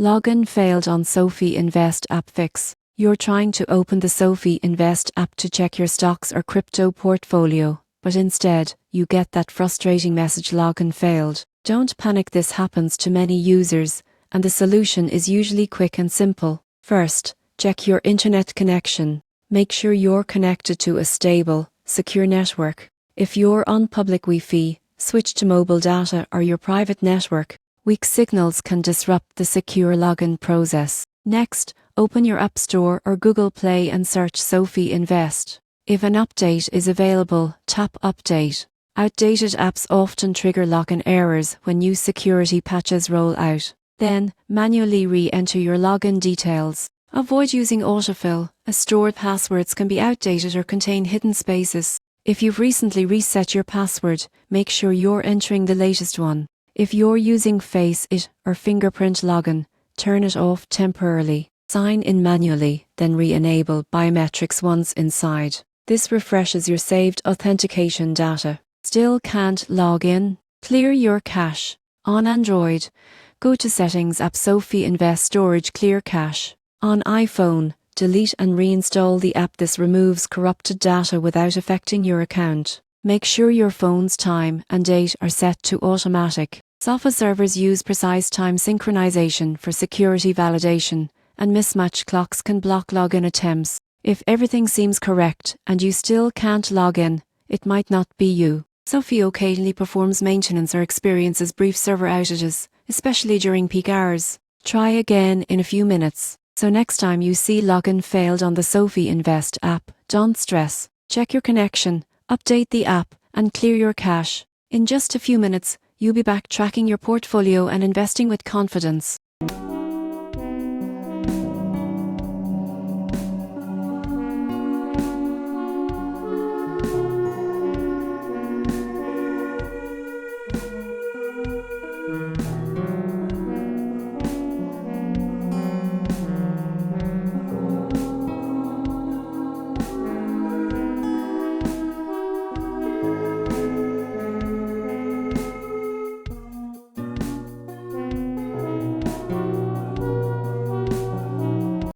Login failed on SoFi Invest App Fix. You're trying to open the SoFi Invest app to check your stocks or crypto portfolio, but instead, you get that frustrating message: login failed. Don't panic, this happens to many users, and the solution is usually quick and simple. First, check your internet connection. Make sure you're connected to a stable, secure network. If you're on public Wi-Fi, switch to mobile data or your private network. Weak signals can disrupt the secure login process. Next, open your App Store or Google Play and search SoFi Invest. If an update is available, tap Update. Outdated apps often trigger login errors when new security patches roll out. Then, manually re-enter your login details. Avoid using autofill, as stored passwords can be outdated or contain hidden spaces. If you've recently reset your password, make sure you're entering the latest one. If you're using Face ID or fingerprint login, turn it off temporarily. Sign in manually, then re-enable biometrics once inside. This refreshes your saved authentication data. Still can't log in? Clear your cache. On Android, go to Settings app, SoFi Invest Storage, Clear Cache. On iPhone, delete and reinstall the app. This removes corrupted data without affecting your account. Make sure your phone's time and date are set to automatic. SoFi servers use precise time synchronization for security validation, and mismatched clocks can block login attempts. If everything seems correct and you still can't log in, it might not be you. SoFi occasionally performs maintenance or experiences brief server outages, especially during peak hours. Try again in a few minutes. So next time you see login failed on the SoFi Invest app, don't stress. Check your connection, update the app, and clear your cache. In just a few minutes, you'll be back tracking your portfolio and investing with confidence.